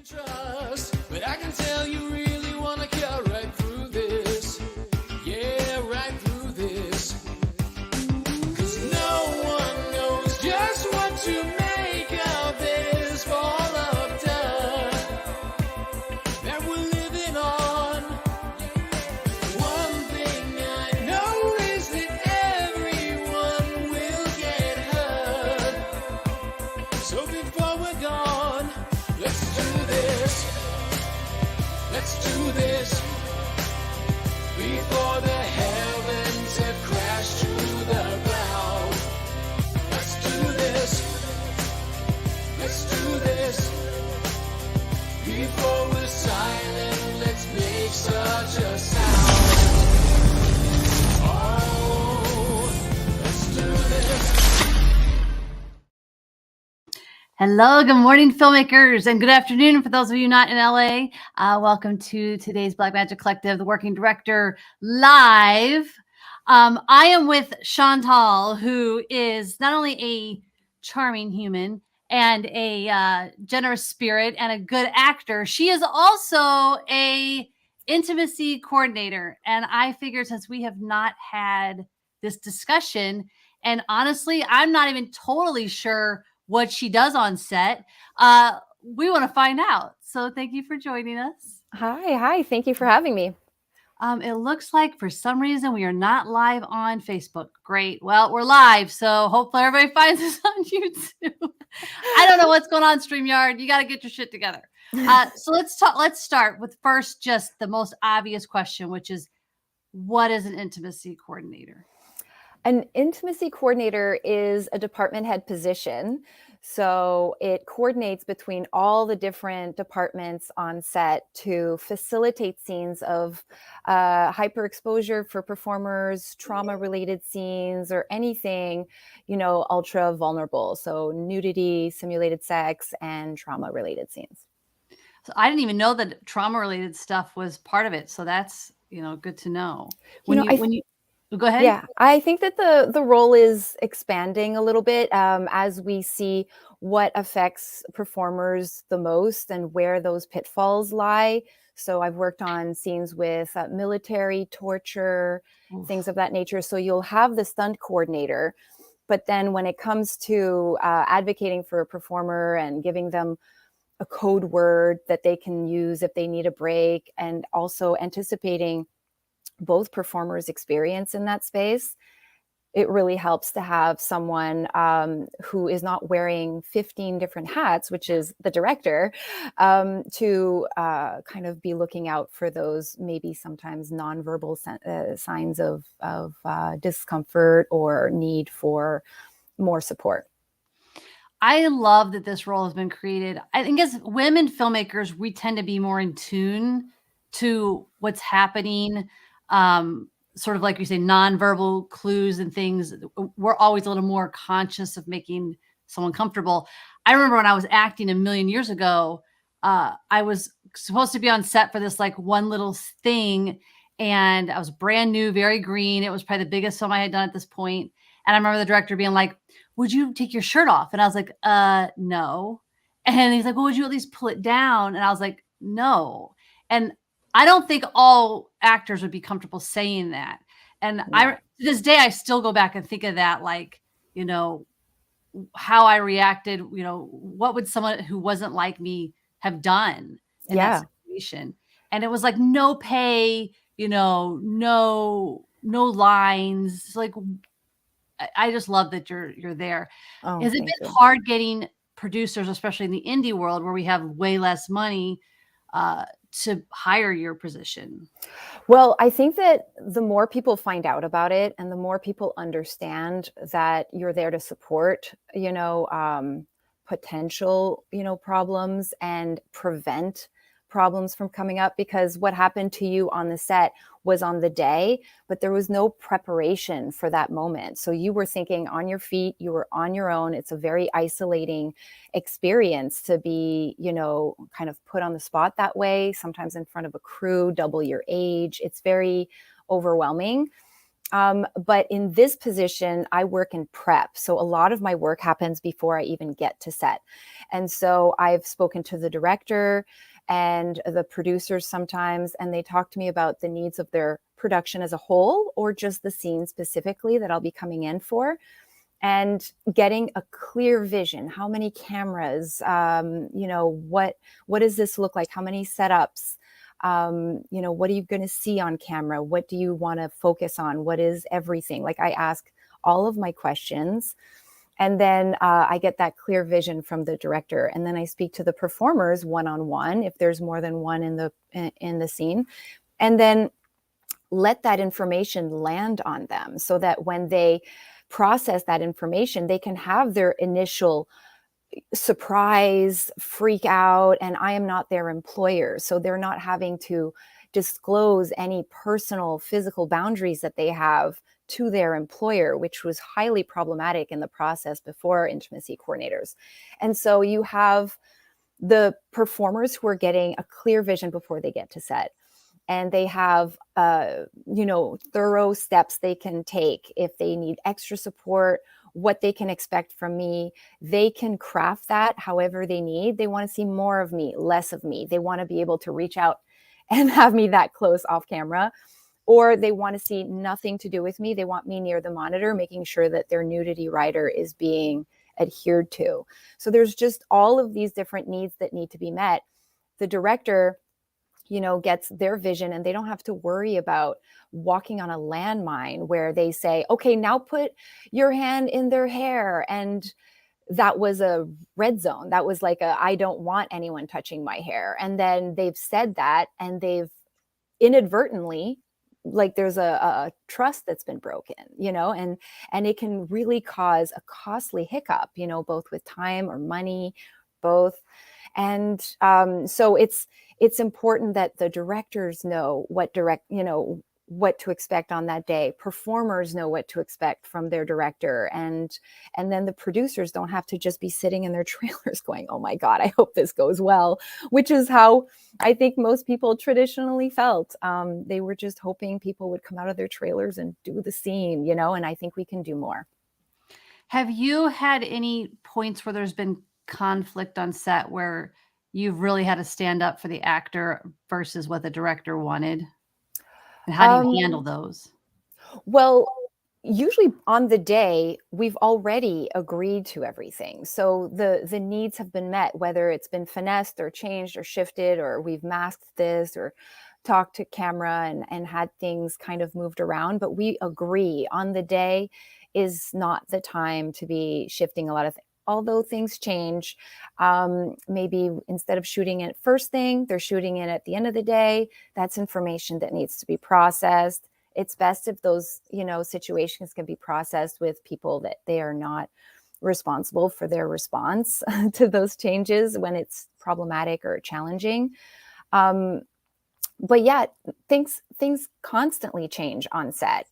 Trust, but I can tell you really want to cut right through this. Yeah, right through this. 'Cause no one knows just what to make of this ball of dust that we're living on. One thing I know is that everyone will get hurt. So before we're gone, let's do this. Let's do this before the heavens have crashed to the ground. Let's do this. Let's do this before we're silent. Let's make such a sound. Oh, let's do this. Hello, good morning, filmmakers, and good afternoon for those of you not in LA. Welcome to today's Black Magic Collective, the Working Director Live. I am with Chantal, who is not only a charming human and a generous spirit and a good actor, she is also a intimacy coordinator. And I figured since we have not had this discussion, and honestly, I'm not even totally sure what she does on set. We want to find out. So thank you for joining us. Hi. Thank you for having me. It looks like for some reason we are not live on Facebook. Great. Well, we're live, so hopefully everybody finds us on YouTube. I don't know what's going on, StreamYard. You got to get your shit together. So let's start with first just the most obvious question, which is, what is an intimacy coordinator? An intimacy coordinator is a department head position. So it coordinates between all the different departments on set to facilitate scenes of hyperexposure for performers, trauma-related scenes, or anything, ultra vulnerable. So nudity, simulated sex, and trauma-related scenes. So I didn't even know that trauma-related stuff was part of it. So that's, good to know. Go ahead. Yeah, I think that the role is expanding a little bit as we see what affects performers the most and where those pitfalls lie. So I've worked on scenes with military torture, things of that nature. So you'll have the stunt coordinator, but then when it comes to advocating for a performer and giving them a code word that they can use if they need a break, and also anticipating both performers' experience in that space, it really helps to have someone who is not wearing 15 different hats, which is the director, to kind of be looking out for those maybe sometimes nonverbal signs of discomfort or need for more support. I love that this role has been created. I think as women filmmakers, we tend to be more in tune to what's happening. Sort of like you say, nonverbal clues and things. We're always a little more conscious of making someone comfortable. I remember when I was acting a million years ago, I was supposed to be on set for this like one little thing, and I was brand new, very green. It was probably the biggest film I had done at this point. And I remember the director being like, "Would you take your shirt off?" And I was like, no. And he's like, "Well, would you at least pull it down?" And I was like, "No." And I don't think all actors would be comfortable saying that. And to this day, I still go back and think of that, like, how I reacted, what would someone who wasn't like me have done in that situation? And it was like, no pay, no lines. It's like, I just love that you're there. Has it been hard getting producers, especially in the indie world where we have way less money, to hire your position? Well, I think that the more people find out about it and the more people understand that you're there to support, potential, problems and prevent problems from coming up, because what happened to you on the set was on the day, but there was no preparation for that moment. So you were thinking on your feet, you were on your own. It's a very isolating experience to be, kind of put on the spot that way, sometimes in front of a crew, double your age. It's very overwhelming. But in this position, I work in prep. So a lot of my work happens before I even get to set. And so I've spoken to the director and the producers sometimes, and they talk to me about the needs of their production as a whole, or just the scene specifically that I'll be coming in for. And getting a clear vision. How many cameras? What does this look like? How many setups? What are you going to see on camera? What do you want to focus on? What is everything? Like, I ask all of my questions, and then I get that clear vision from the director, and then I speak to the performers one-on-one if there's more than one in the scene, and then let that information land on them so that when they process that information, they can have their initial surprise, freak out, and I am not their employer. So they're not having to disclose any personal physical boundaries that they have to their employer, which was highly problematic in the process before intimacy coordinators. And so you have the performers who are getting a clear vision before they get to set. And they have, thorough steps they can take if they need extra support, what they can expect from me. They can craft that however they need. They want to see more of me, less of me. They want to be able to reach out and have me that close off camera, or they want to see nothing to do with me. They want me near the monitor, making sure that their nudity rider is being adhered to. So there's just all of these different needs that need to be met. The director gets their vision, and they don't have to worry about walking on a landmine where they say, okay, now put your hand in their hair. And that was a red zone. That was like I don't want anyone touching my hair. And then they've said that, and they've inadvertently, like, there's a trust that's been broken, and it can really cause a costly hiccup, both with time or money, both. And so it's important that the directors know what to expect on that day. Performers know what to expect from their director, and then the producers don't have to just be sitting in their trailers going, oh my God, I hope this goes well, which is how I think most people traditionally felt. They were just hoping people would come out of their trailers and do the scene, and I think we can do more. Have you had any points where there's been conflict on set where you've really had to stand up for the actor versus what the director wanted? And how do you handle those? Well, usually on the day, we've already agreed to everything. So the needs have been met, whether it's been finessed or changed or shifted, or we've masked this or talked to camera and had things kind of moved around. But we agree on the day is not the time to be shifting a lot of things. Although things change, maybe instead of shooting it first thing, they're shooting it at the end of the day. That's information that needs to be processed. It's best if those, situations can be processed with people that they are not responsible for their response to those changes when it's problematic or challenging. But yeah, things constantly change on set.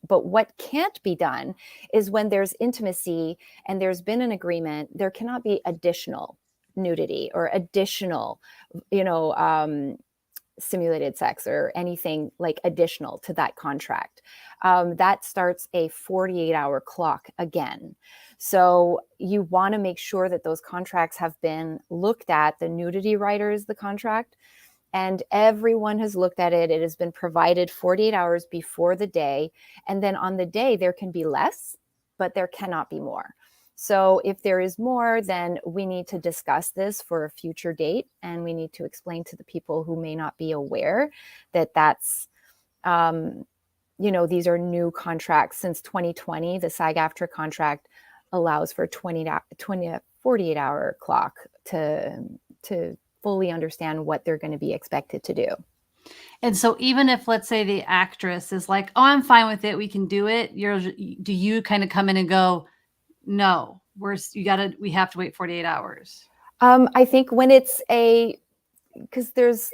But what can't be done is when there's intimacy and there's been an agreement, there cannot be additional nudity or additional, simulated sex or anything like additional to that contract. That starts a 48-hour clock again. So you want to make sure that those contracts have been looked at. The nudity rider is the contract, and everyone has looked at it. It has been provided 48 hours before the day. And then on the day, there can be less, but there cannot be more. So if there is more, then we need to discuss this for a future date. And we need to explain to the people who may not be aware that that's, these are new contracts. Since 2020, the SAG-AFTRA contract allows for 48-hour clock to fully understand what they're going to be expected to do. And so even if, let's say, the actress is like, oh, I'm fine with it, we can do it, do you kind of come in and go, no, we have to wait 48 hours? I think when it's because there's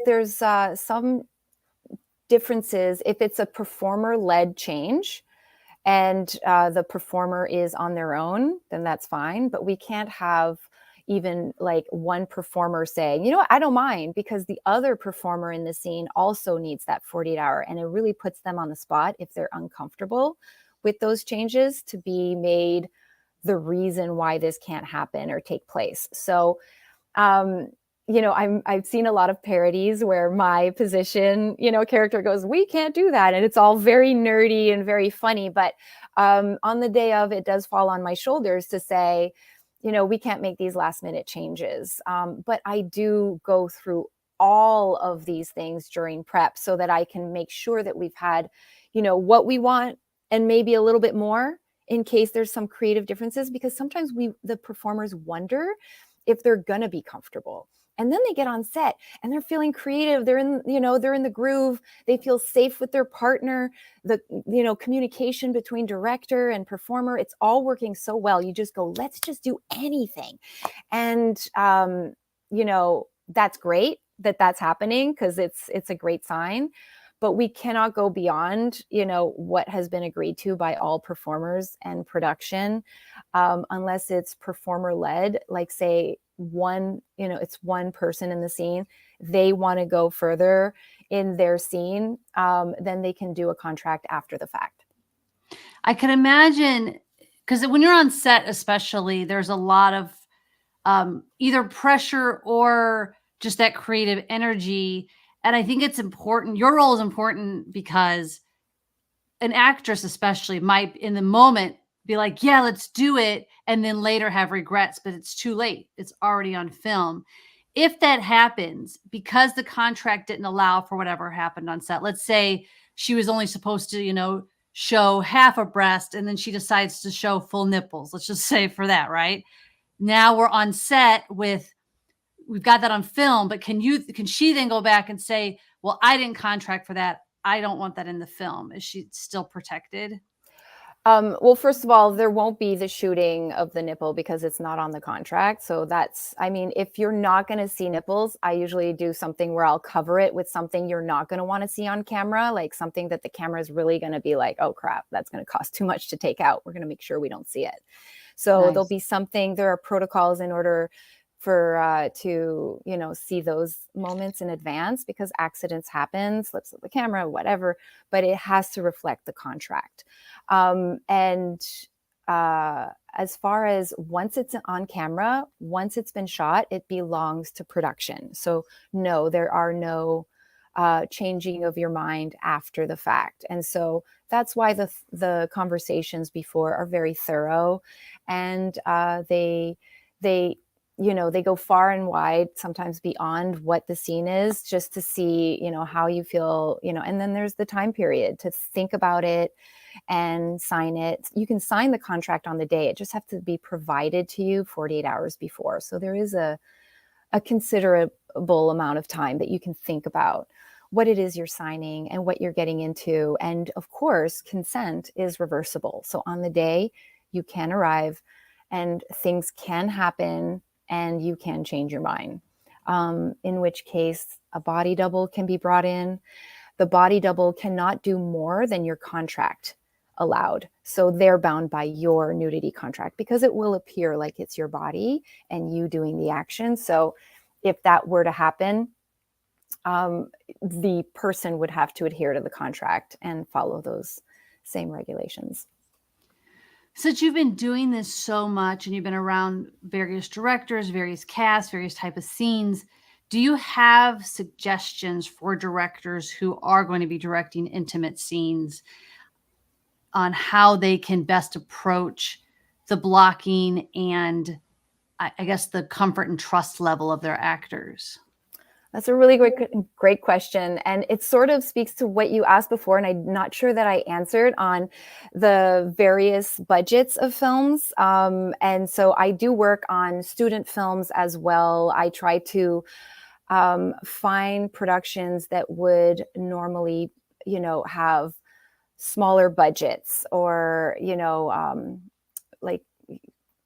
some differences. If it's a performer-led change and the performer is on their own, then that's fine. But we can't have, even like one performer saying, you know what, I don't mind, because the other performer in the scene also needs that 48-hour. And it really puts them on the spot if they're uncomfortable with those changes to be made the reason why this can't happen or take place. So, you know, I've seen a lot of parodies where my position, you know, character goes, we can't do that. And it's all very nerdy and very funny. But on the day of, it does fall on my shoulders to say, you know, we can't make these last minute changes. But I do go through all of these things during prep so that I can make sure that we've had, you know, what we want and maybe a little bit more in case there's some creative differences, because sometimes the performers wonder if they're going to be comfortable. And then they get on set and they're feeling creative. They're in, you know, they're in the groove. They feel safe with their partner. The, you know, communication between director and performer, it's all working so well. You just go, let's just do anything. And, you know, that's great that that's happening, because it's a great sign. But we cannot go beyond, you know, what has been agreed to by all performers and production, unless it's performer led, like say one, you know, it's one person in the scene, they want to go further in their scene, then they can do a contract after the fact. I can imagine, because when you're on set, especially, there's a lot of either pressure or just that creative energy. And I think it's important. Your role is important because an actress especially might in the moment be like, yeah, let's do it. And then later have regrets, but it's too late. It's already on film. If that happens, because the contract didn't allow for whatever happened on set, let's say she was only supposed to, you know, show half a breast and then she decides to show full nipples. Let's just say for that, right? Now we're on set we've got that on film, but can she then go back and say, well, I didn't contract for that. I don't want that in the film. Is she still protected? Well, first of all, there won't be the shooting of the nipple because it's not on the contract. So that's, I mean, if you're not going to see nipples, I usually do something where I'll cover it with something you're not going to want to see on camera, like something that the camera is really going to be like, oh crap, that's going to cost too much to take out. We're going to make sure we don't see it. So Nice. there'll be something, there are protocols in order for to, you know, see those moments in advance, because accidents happen, slips of the camera, whatever, but it has to reflect the contract. And as far as once it's on camera, once it's been shot, it belongs to production. So no, there are no changing of your mind after the fact. And so that's why the conversations before are very thorough, and they you know, they go far and wide, sometimes beyond what the scene is, just to see, you know, how you feel, you know. And then there's the time period to think about it and sign it. You can sign the contract on the day. It just has to be provided to you 48 hours before. So there is a considerable amount of time that you can think about what it is you're signing and what you're getting into. And of course, consent is reversible. So on the day, you can arrive and things can happen and you can change your mind. In which case, a body double can be brought in. The body double cannot do more than your contract allowed. So they're bound by your nudity contract, because it will appear like it's your body and you doing the action. So if that were to happen, the person would have to adhere to the contract and follow those same regulations. Since you've been doing this so much and you've been around various directors, various casts, various type of scenes, do you have suggestions for directors who are going to be directing intimate scenes on how they can best approach the blocking and I guess the comfort and trust level of their actors? That's a really great question. And it sort of speaks to what you asked before, and I'm not sure that I answered on the various budgets of films. And so I do work on student films as well. I try to find productions that would normally, you know, have smaller budgets, or, you know, like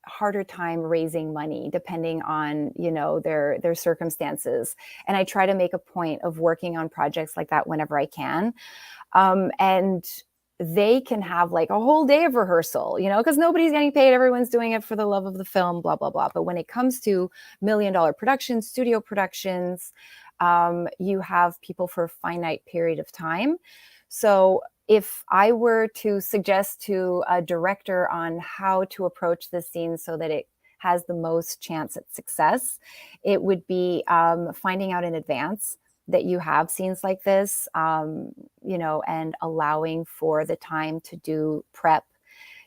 harder time raising money depending on, you know, their circumstances. And I try to make a point of working on projects like that whenever I can. And they can have like a whole day of rehearsal, because nobody's getting paid. Everyone's doing it for the love of the film, blah, blah, blah. But when it comes to million-dollar productions, studio productions, you have people for a finite period of time. So if I were to suggest to a director on how to approach this scene so that it has the most chance at success, it would be finding out in advance that you have scenes like this, and allowing for the time to do prep,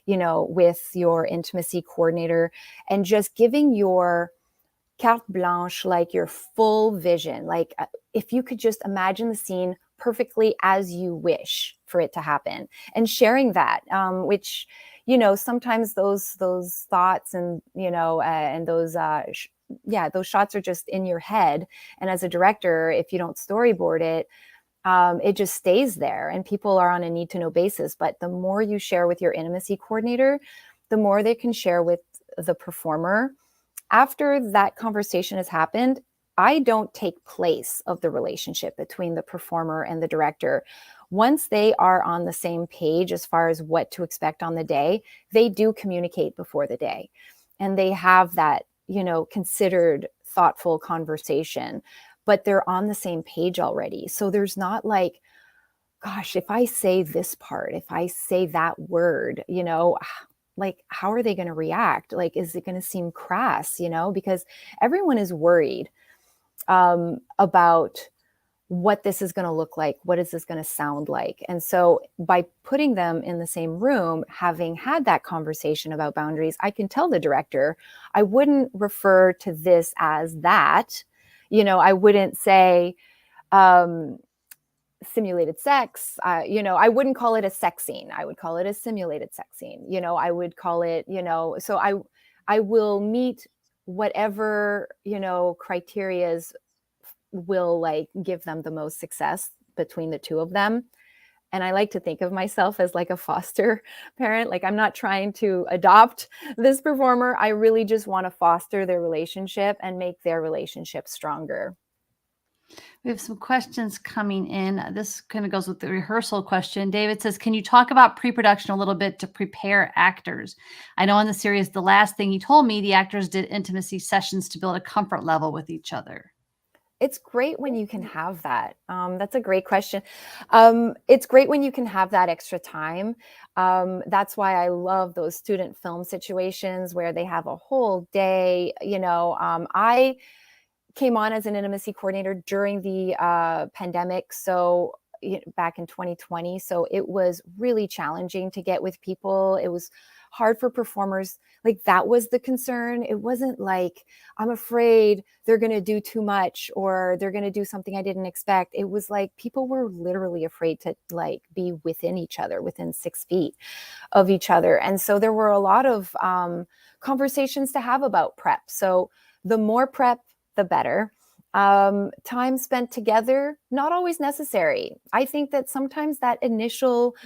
with your intimacy coordinator, and just giving your carte blanche, like your full vision. Like if you could just imagine the scene perfectly as you wish for it to happen, and sharing that, which, sometimes those thoughts and, and those, those shots are just in your head. And as a director, if you don't storyboard it, it just stays there, and people are on a need to know basis. But the more you share with your intimacy coordinator, the more they can share with the performer. After that conversation has happened, I don't take place of the relationship between the performer and the director. Once they are on the same page as far as what to expect on the day, they do communicate before the day, and they have that, considered, thoughtful conversation, but they're on the same page already. So there's not like, gosh, if I say this part, if I say that word, like, how are they going to react? Like, is it going to seem crass, because everyone is worried about what this is going to look like. What is this going to sound like? And so by putting them in the same room, having had that conversation about boundaries, I can tell the director, I wouldn't refer to this as that. I wouldn't say, simulated sex, I wouldn't call it a sex scene. I would call it a simulated sex scene. I would call it, so I will meet whatever, criterias will like give them the most success between the two of them. And I like to think of myself as like a foster parent. Like, I'm not trying to adopt this performer. I really just want to foster their relationship and make their relationship stronger. We have some questions coming in. This kind of goes with the rehearsal question. David says, can you talk about pre-production a little bit to prepare actors? I know in the series, the last thing you told me, the actors did intimacy sessions to build a comfort level with each other. It's great when you can have that. That's a great question. It's great when you can have that extra time. That's why I love those student film situations where they have a whole day. I came on as an intimacy coordinator during the pandemic, so back in 2020. So it was really challenging to get with people. It was hard for performers. Like, that was the concern. It wasn't like, I'm afraid they're going to do too much or they're going to do something I didn't expect. It was like people were literally afraid to like be within each other, within 6 feet of each other. And so there were a lot of conversations to have about prep. So the more prep, the better. Time spent together, not always necessary. I think that sometimes that initial,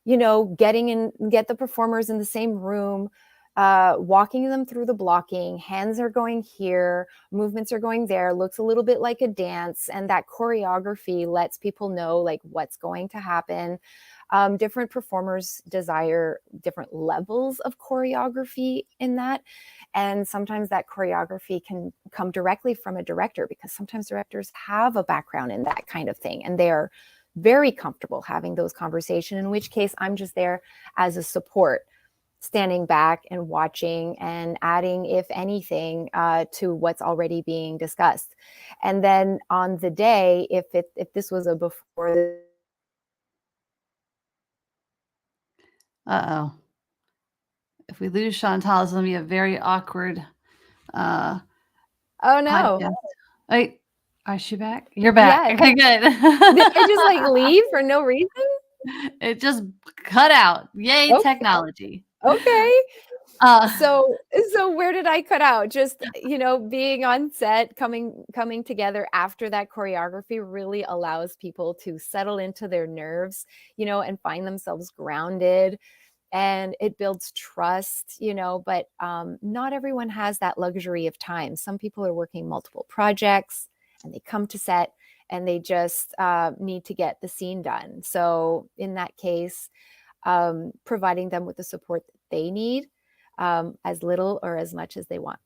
get the performers in the same room, walking them through the blocking, hands are going here, movements are going there, looks a little bit like a dance. And that choreography lets people know like what's going to happen. Different performers desire different levels of choreography in that. And sometimes that choreography can come directly from a director, because sometimes directors have a background in that kind of thing and they're very comfortable having those conversations, in which case I'm just there as a support, standing back and watching and adding, if anything, to what's already being discussed. And then on the day, if this was a before. Uh-oh. If we lose Chantal, it's going to be a very awkward Oh no. podcast. Wait, is she back? You're back. Yeah. Okay, good. Did I just like leave for no reason? It just cut out. Yay, Okay. technology. Okay. So where did I cut out? Just, being on set, coming together after that choreography really allows people to settle into their nerves, and find themselves grounded, and it builds trust, but not everyone has that luxury of time. Some people are working multiple projects and they come to set and they just need to get the scene done. So in that case, providing them with the support that they need, as little or as much as they want.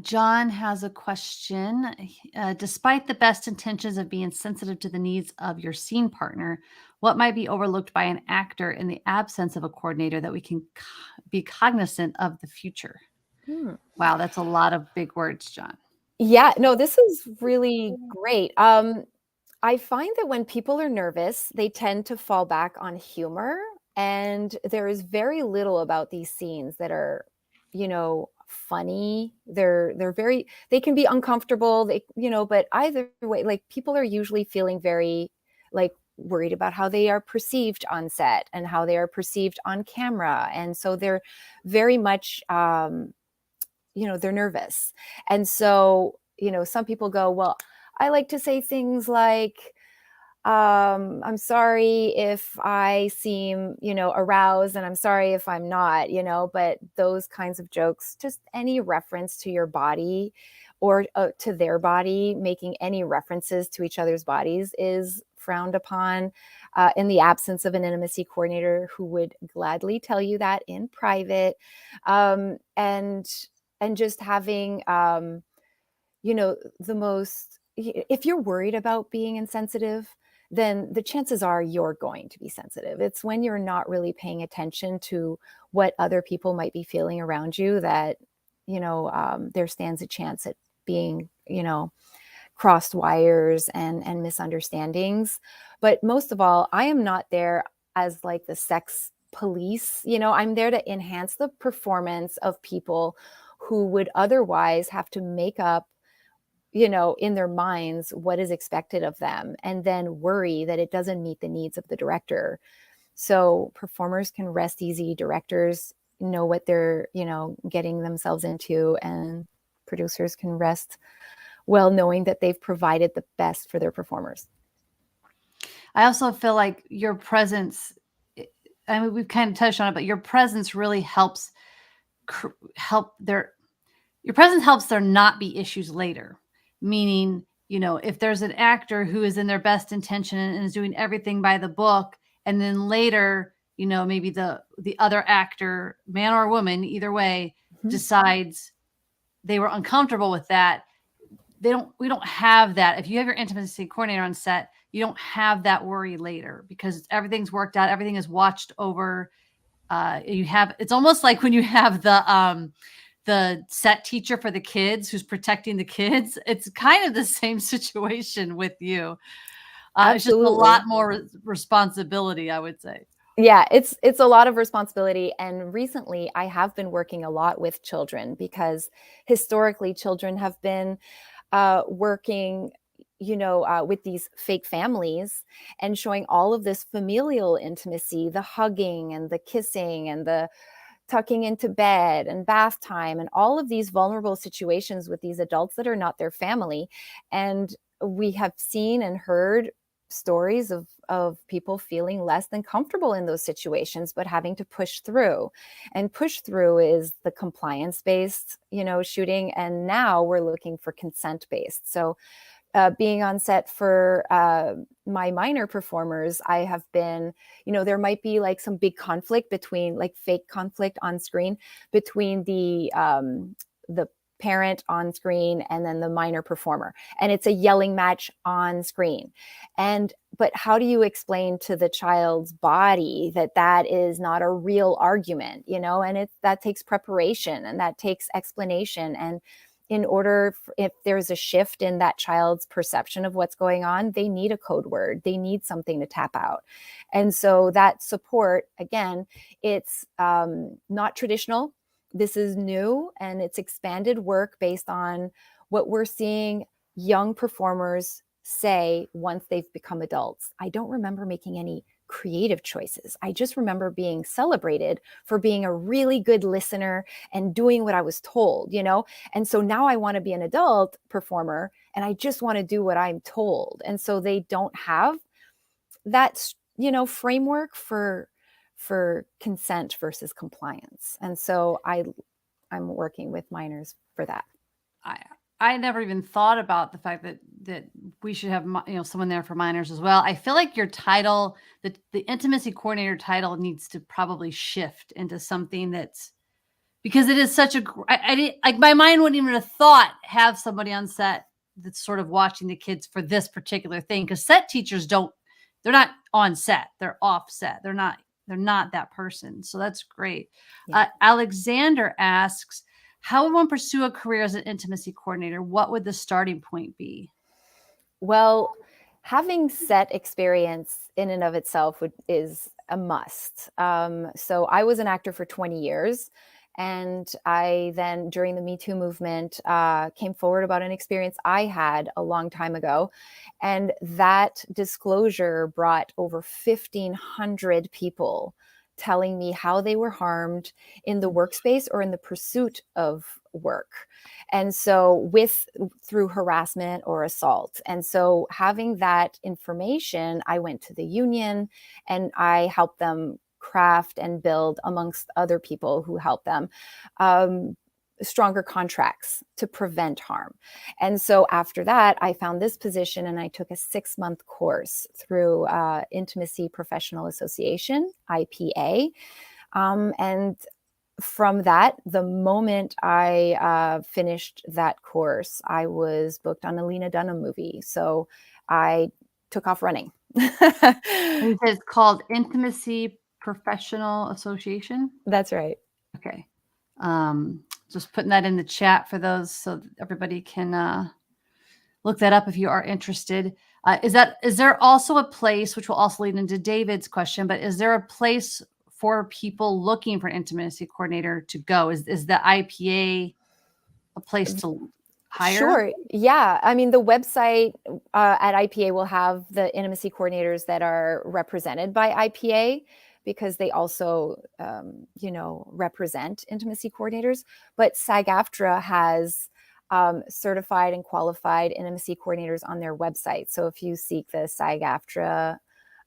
John has a question. Despite the best intentions of being sensitive to the needs of your scene partner, what might be overlooked by an actor in the absence of a coordinator that we can be cognizant of the future? Hmm. Wow, that's a lot of big words, John. Yeah, no, this is really great. I find that when people are nervous, they tend to fall back on humor, and there is very little about these scenes that are, funny. They can be uncomfortable, but either way, like, people are usually feeling very, like, worried about how they are perceived on set and how they are perceived on camera. And so they're very much they're nervous. And so, some people go, well, I like to say things like, I'm sorry if I seem, aroused, and I'm sorry if I'm not, but those kinds of jokes, just any reference to your body or to their body, making any references to each other's bodies is frowned upon, in the absence of an intimacy coordinator who would gladly tell you that in private. And just having, the most, if you're worried about being insensitive, then the chances are you're going to be sensitive. It's when you're not really paying attention to what other people might be feeling around you that, there stands a chance at being, crossed wires and misunderstandings. But most of all, I am not there as like the sex police. I'm there to enhance the performance of people who would otherwise have to make up, in their minds what is expected of them, and then worry that it doesn't meet the needs of the director. So performers can rest easy, directors know what they're, getting themselves into, and producers can rest well knowing that they've provided the best for their performers. I also feel like your presence, I mean, we've kind of touched on it, but your presence really helps help your presence helps there not be issues later. Meaning, if there's an actor who is in their best intention and is doing everything by the book, and then later, maybe the other actor, man or woman, either way, decides they were uncomfortable with that, we don't have that. If you have your intimacy coordinator on set, you don't have that worry later because everything's worked out, everything is watched over. It's almost like when you have the set teacher for the kids who's protecting the kids. It's kind of the same situation with you. It's just a lot more responsibility, I would say. Yeah, it's a lot of responsibility. And recently I have been working a lot with children because historically children have been working, with these fake families and showing all of this familial intimacy, the hugging and the kissing and the tucking into bed and bath time and all of these vulnerable situations with these adults that are not their family. And we have seen and heard stories of people feeling less than comfortable in those situations, but having to push through. And push through is the compliance based, shooting. And now we're looking for consent based. So being on set for my minor performers, I have been, there might be like some big conflict between, like, fake conflict on screen between the parent on screen and then the minor performer, and it's a yelling match on screen. But how do you explain to the child's body that that is not a real argument, and that takes preparation and that takes explanation. And in order, if there's a shift in that child's perception of what's going on, they need a code word, they need something to tap out. And so that support, again, it's not traditional. This is new, and it's expanded work based on what we're seeing young performers say once they've become adults. I don't remember making any creative choices. I just remember being celebrated for being a really good listener and doing what I was told, And so now I want to be an adult performer and I just want to do what I'm told. And so they don't have that, framework for consent versus compliance. And so I'm working with minors for that. I never even thought about the fact that we should have someone there for minors as well. I feel like your title, the intimacy coordinator title, needs to probably shift into something that's, because it is such a I didn't, like, my mind wouldn't even have thought have somebody on set that's sort of watching the kids for this particular thing, because set teachers they're not on set, they're off set, they're not that person. So that's great. Yeah. Alexander asks, how would one pursue a career as an intimacy coordinator? What would the starting point be? Well, having set experience in and of itself is a must. So I was an actor for 20 years. And I then, during the Me Too movement, came forward about an experience I had a long time ago. And that disclosure brought over 1,500 people telling me how they were harmed in the workspace or in the pursuit of work. And so through harassment or assault. And so having that information, I went to the union and I helped them craft and build, amongst other people who help them, stronger contracts to prevent harm. And so after that, I found this position and I took a 6-month course through Intimacy Professional Association, IPA. And from that, the moment I finished that course, I was booked on a Lena Dunham movie. So I took off running. It's called Intimacy Professional Association? That's right. Okay. Just putting that in the chat for those so everybody can look that up if you are interested. Is there also a place, which will also lead into David's question, but is there a place for people looking for an intimacy coordinator to go? Is the IPA a place to hire? Sure. Yeah. I mean, the website at IPA will have the intimacy coordinators that are represented by IPA, because they also, represent intimacy coordinators. But SAG-AFTRA has certified and qualified intimacy coordinators on their website. So if you seek the SAG-AFTRA,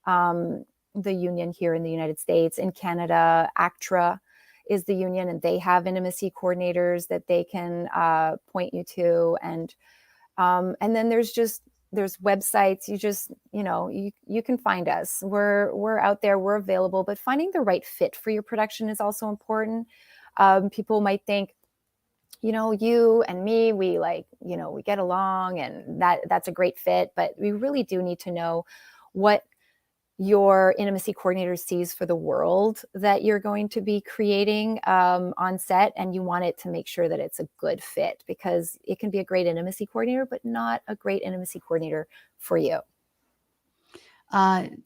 the union here in the United States, in Canada, ACTRA is the union, and they have intimacy coordinators that they can point you to. And then there's websites. You can find us. We're out there, we're available, but finding the right fit for your production is also important. People might think, you and me, we get along and that's a great fit, but we really do need to know what your intimacy coordinator sees for the world that you're going to be creating on set, and you want it to make sure that it's a good fit, because it can be a great intimacy coordinator, but not a great intimacy coordinator for you. And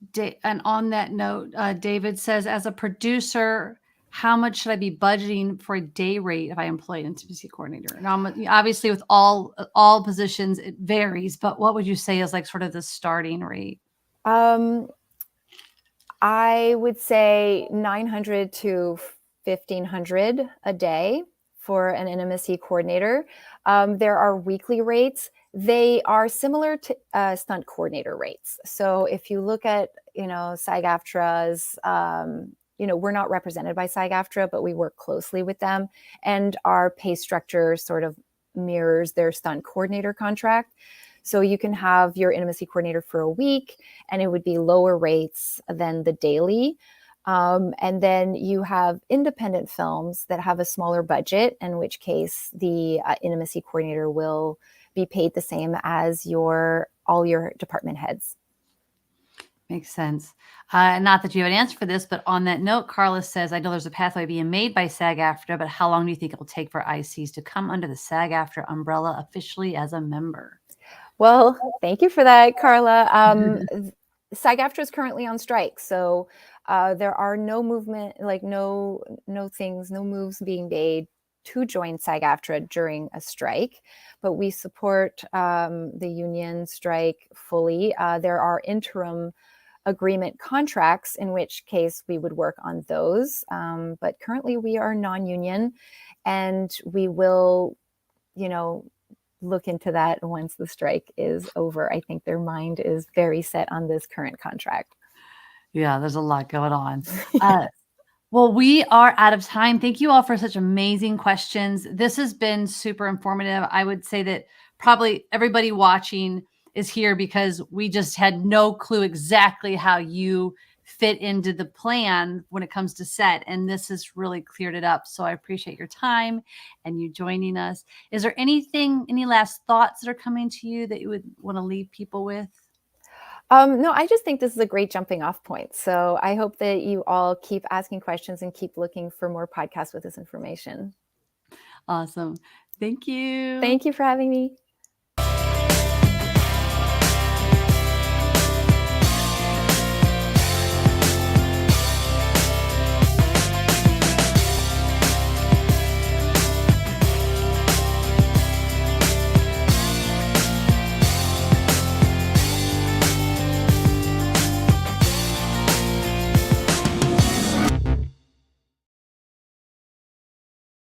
on that note, David says, as a producer, how much should I be budgeting for a day rate if I employ an intimacy coordinator? And obviously with all positions, it varies, but what would you say is like sort of the starting rate? I would say $900 to $1,500 a day for an intimacy coordinator. There are weekly rates. They are similar to stunt coordinator rates. So if you look at, SAG-AFTRA's, we're not represented by SAG-AFTRA, but we work closely with them, and our pay structure sort of mirrors their stunt coordinator contract. So you can have your intimacy coordinator for a week, and it would be lower rates than the daily. And then you have independent films that have a smaller budget, in which case the intimacy coordinator will be paid the same as all your department heads. Makes sense. Not that you have an answer for this, but on that note, Carla says, I know there's a pathway being made by SAG-AFTRA, but how long do you think it will take for ICs to come under the SAG-AFTRA umbrella officially as a member? Well, thank you for that, Carla. SAG-AFTRA is currently on strike, so there are no movement, no moves being made to join SAG-AFTRA during a strike, but we support the union strike fully. There are interim agreement contracts, in which case we would work on those. But currently we are non-union, and we will, look into that once the strike is over. I think their mind is very set on this current contract. Yeah, there's a lot going on. Well, we are out of time. Thank you all for such amazing questions. This has been super informative. I would say that probably everybody watching is here because we just had no clue exactly how you fit into the plan when it comes to set. And this has really cleared it up. So I appreciate your time and you joining us. Is there any last thoughts that are coming to you that you would want to leave people with? No, I just think this is a great jumping off point. So I hope that you all keep asking questions and keep looking for more podcasts with this information. Awesome. Thank you. Thank you for having me.